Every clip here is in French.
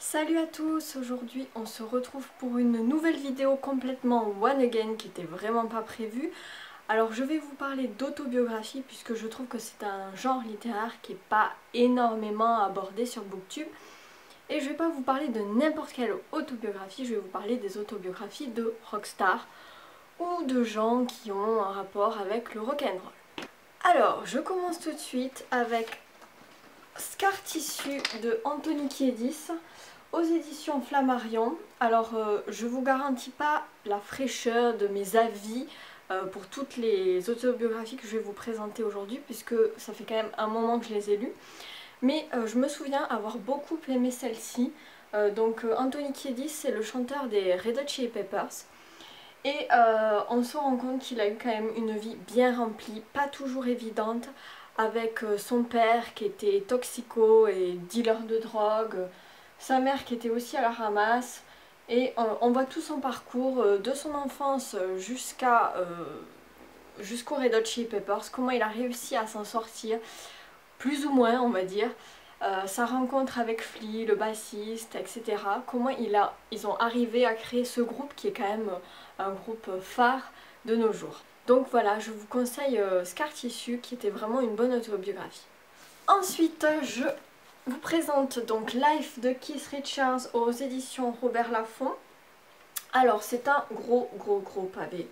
Salut à tous, aujourd'hui on se retrouve pour une nouvelle vidéo complètement one again qui était vraiment pas prévue. Alors je vais vous parler d'autobiographie puisque je trouve que c'est un genre littéraire qui n'est pas énormément abordé sur Booktube. Et je vais pas vous parler de n'importe quelle autobiographie, je vais vous parler des autobiographies de rockstars ou de gens qui ont un rapport avec le rock'n'roll. Alors je commence tout de suite avec Scar Tissue de Anthony Kiedis aux éditions Flammarion. Alors je vous garantis pas la fraîcheur de mes avis pour toutes les autobiographies que je vais vous présenter aujourd'hui puisque ça fait quand même un moment que je les ai lues. Mais je me souviens avoir beaucoup aimé celle-ci. Anthony Kiedis, c'est le chanteur des Red Hot Chili Peppers. Et on se rend compte qu'il a eu quand même une vie bien remplie, pas toujours évidente, avec son père qui était toxico et dealer de drogue, sa mère qui était aussi à la ramasse, et on voit tout son parcours de son enfance jusqu'au Red Hot Chili Peppers, comment il a réussi à s'en sortir, plus ou moins on va dire, sa rencontre avec Flea, le bassiste, etc. Comment ils ont arrivé à créer ce groupe qui est quand même un groupe phare de nos jours. Donc voilà, je vous conseille Scar Tissue qui était vraiment une bonne autobiographie. Ensuite, je vous présente donc Life de Keith Richards aux éditions Robert Laffont. Alors c'est un gros pavé.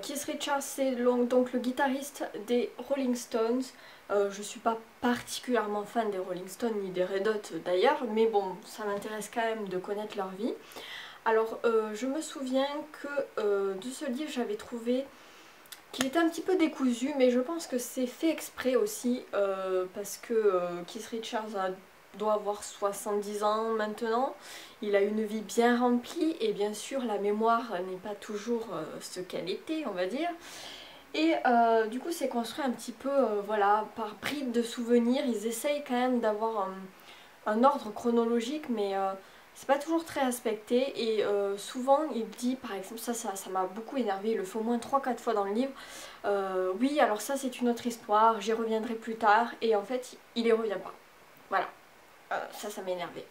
Keith Richards c'est donc le guitariste des Rolling Stones. Je ne suis pas particulièrement fan des Rolling Stones ni des Red Hot d'ailleurs, mais bon, ça m'intéresse quand même de connaître leur vie. Alors je me souviens que de ce livre j'avais trouvé qu'il était un petit peu décousu, mais je pense que c'est fait exprès aussi parce que Keith Richards doit avoir 70 ans maintenant, il a une vie bien remplie et bien sûr la mémoire n'est pas toujours ce qu'elle était, on va dire. Et du coup c'est construit un petit peu voilà, par bribes de souvenirs. Ils essayent quand même d'avoir un ordre chronologique, mais c'est pas toujours très respecté. Et souvent il dit, par exemple, ça m'a beaucoup énervé, il le fait au moins 3-4 fois dans le livre, oui alors ça c'est une autre histoire, j'y reviendrai plus tard, et en fait il y revient pas. Voilà, ça m'a énervé.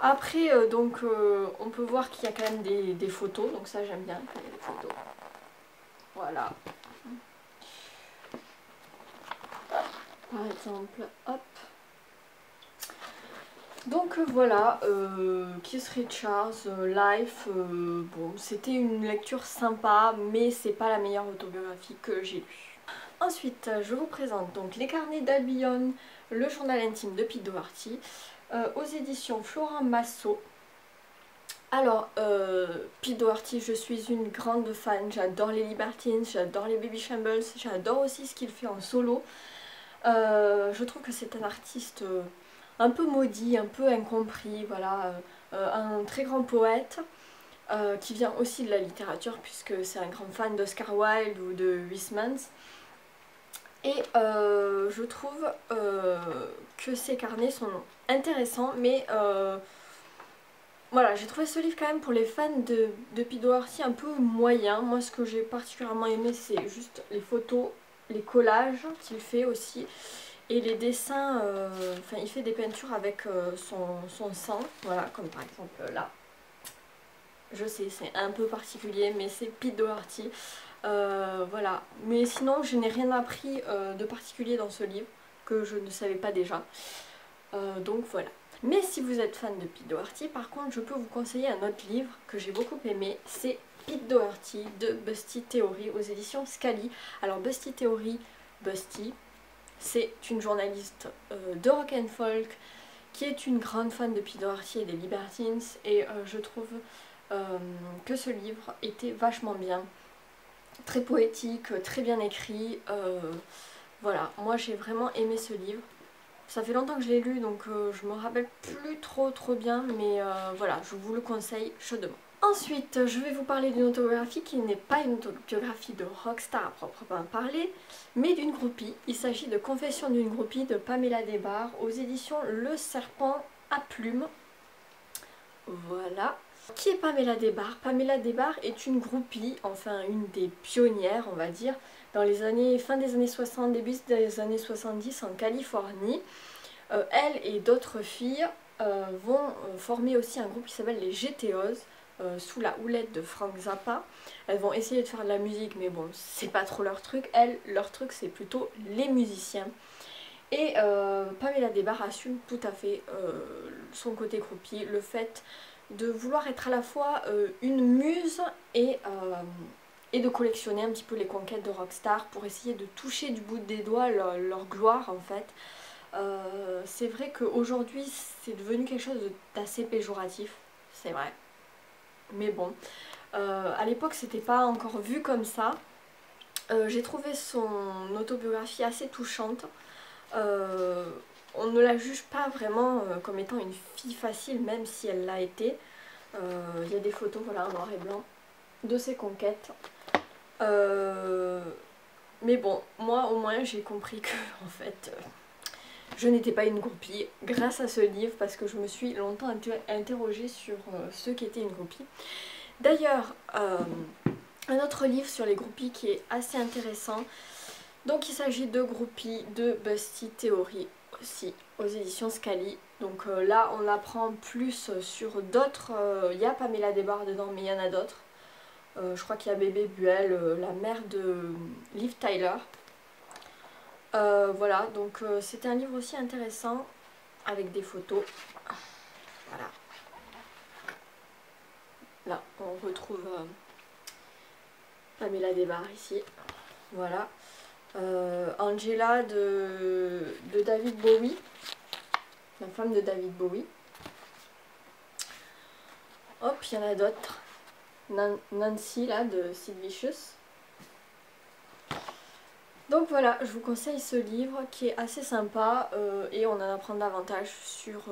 Après on peut voir qu'il y a quand même des photos, donc ça j'aime bien quand il y a des photos. Voilà. Par exemple, hop. Donc voilà, Keith Richards, Life, bon, c'était une lecture sympa, mais c'est pas la meilleure autobiographie que j'ai lue. Ensuite, je vous présente donc Les Carnets d'Albion, le journal intime de Pete Doherty, aux éditions Florent Massot. Alors, Pete Doherty, je suis une grande fan, j'adore les Libertines, j'adore les Baby Shambles, j'adore aussi ce qu'il fait en solo. Je trouve que c'est un artiste un peu maudit, un peu incompris, voilà, un très grand poète qui vient aussi de la littérature puisque c'est un grand fan d'Oscar Wilde ou de Huysmans. Et je trouve que ses carnets sont intéressants, mais voilà, j'ai trouvé ce livre quand même pour les fans de Pete Doherty un peu moyen. Moi ce que j'ai particulièrement aimé c'est juste les photos, les collages qu'il fait aussi. Et les dessins, enfin il fait des peintures avec son sang, voilà, comme par exemple là. Je sais, c'est un peu particulier, mais c'est Pete Doherty. Voilà, mais sinon je n'ai rien appris de particulier dans ce livre, que je ne savais pas déjà. Donc voilà. Mais si vous êtes fan de Pete Doherty, par contre je peux vous conseiller un autre livre que j'ai beaucoup aimé, c'est Pete Doherty de Busty Theory aux éditions Scally. Alors Busty Theory, Busty, c'est une journaliste de rock and folk qui est une grande fan de Pete Doherty et des Libertines, et je trouve que ce livre était vachement bien, très poétique, très bien écrit. Voilà, moi j'ai vraiment aimé ce livre. Ça fait longtemps que je l'ai lu, donc je me rappelle plus trop bien, mais voilà, je vous le conseille chaudement. Ensuite, je vais vous parler d'une autobiographie qui n'est pas une autobiographie de rockstar à proprement parler, mais d'une groupie. Il s'agit de Confessions d'une groupie de Pamela Des Barres aux éditions Le Serpent à Plumes. Voilà. Qui est Pamela Des Barres? Pamela Des Barres est une groupie, enfin une des pionnières on va dire, dans les années, fin des années 60, début des années 70 en Californie. Elle et d'autres filles vont former aussi un groupe qui s'appelle les GTOs, sous la houlette de Frank Zappa. Elles vont essayer de faire de la musique, mais bon, c'est pas trop leur truc. Elles, leur truc, c'est plutôt les musiciens. Et Pamela Des Barres assume tout à fait son côté groupie, le fait de vouloir être à la fois une muse et de collectionner un petit peu les conquêtes de rockstar pour essayer de toucher du bout des doigts leur gloire en fait. C'est vrai qu'aujourd'hui c'est devenu quelque chose d'assez péjoratif, c'est vrai. Mais bon, à l'époque c'était pas encore vu comme ça. J'ai trouvé son autobiographie assez touchante. On ne la juge pas vraiment comme étant une fille facile, même si elle l'a été. Il y a des photos voilà, en noir et blanc de ses conquêtes. Mais bon, moi au moins j'ai compris que en fait je n'étais pas une groupie grâce à ce livre, parce que je me suis longtemps interrogée sur ce qu'était une groupie. D'ailleurs, un autre livre sur les groupies qui est assez intéressant. Donc il s'agit de Groupies de Busty Theory aussi aux éditions Scali. Donc là on apprend plus sur d'autres, il y a Pamela Des Barres dedans mais il y en a d'autres. Je crois qu'il y a Bébé Buell, la mère de Liv Tyler. Voilà, donc c'était un livre aussi intéressant avec des photos. Voilà. Là on retrouve Pamela Des Barres ici. Voilà. Angela de David Bowie, la femme de David Bowie. Hop, il y en a d'autres. Nancy là de Sid Vicious. Donc voilà, je vous conseille ce livre qui est assez sympa et on en apprend davantage sur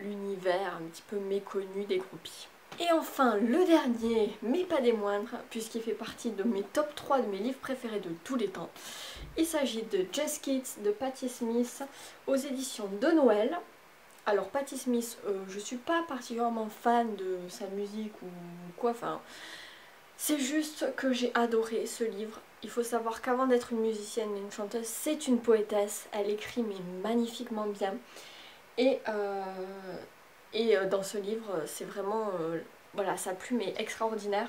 l'univers un petit peu méconnu des groupies. Et enfin, le dernier, mais pas des moindres, puisqu'il fait partie de mes top 3 de mes livres préférés de tous les temps. Il s'agit de Just Kids de Patti Smith aux éditions de Noël. Alors Patti Smith, je suis pas particulièrement fan de sa musique ou quoi, enfin... C'est juste que j'ai adoré ce livre. Il faut savoir qu'avant d'être une musicienne et une chanteuse, c'est une poétesse. Elle écrit mais magnifiquement bien. Et dans ce livre, c'est vraiment... voilà, sa plume est extraordinaire.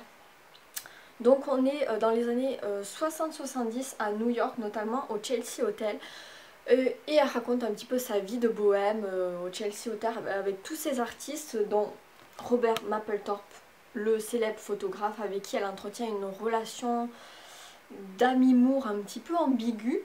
Donc on est dans les années 60-70 à New York, notamment au Chelsea Hotel. Et elle raconte un petit peu sa vie de bohème au Chelsea Hotel avec tous ces artistes, dont Robert Mapplethorpe, le célèbre photographe avec qui elle entretient une relation d'ami-mour un petit peu ambiguë.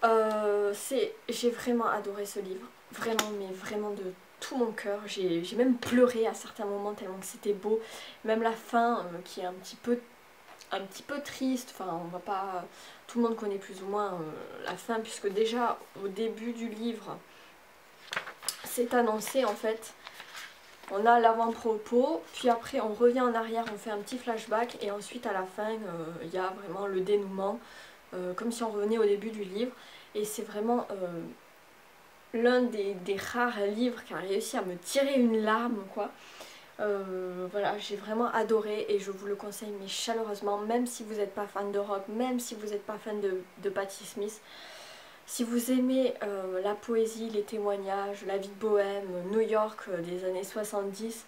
J'ai vraiment adoré ce livre, vraiment, mais vraiment de tout mon cœur. J'ai même pleuré à certains moments tellement que c'était beau. Même la fin qui est un petit peu triste, enfin on va pas... Tout le monde connaît plus ou moins la fin, puisque déjà au début du livre c'est annoncé en fait. On a l'avant-propos, puis après on revient en arrière, on fait un petit flashback et ensuite à la fin il y a vraiment le dénouement, comme si on revenait au début du livre. Et c'est vraiment l'un des rares livres qui a réussi à me tirer une larme quoi. Voilà, j'ai vraiment adoré et je vous le conseille mais chaleureusement, même si vous n'êtes pas fan de rock, même si vous n'êtes pas fan de Patti Smith. Si vous aimez la poésie, les témoignages, la vie de bohème, New York des années 70,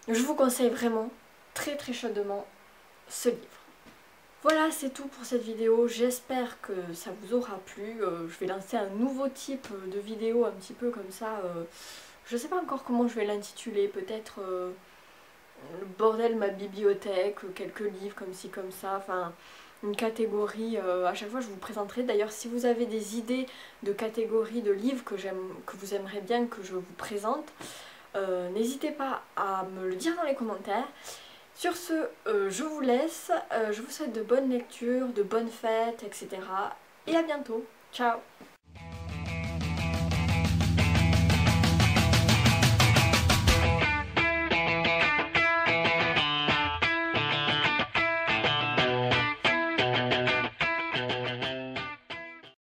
je vous conseille vraiment très très chaudement ce livre. Voilà, c'est tout pour cette vidéo, j'espère que ça vous aura plu. Je vais lancer un nouveau type de vidéo un petit peu comme ça. Je sais pas encore comment je vais l'intituler, peut-être le bordel ma bibliothèque, quelques livres comme ci comme ça, enfin... une catégorie, à chaque fois je vous présenterai. D'ailleurs si vous avez des idées de catégories de livres que vous aimeriez bien que je vous présente, n'hésitez pas à me le dire dans les commentaires. Sur ce, je vous laisse, je vous souhaite de bonnes lectures, de bonnes fêtes, etc. Et à bientôt, ciao!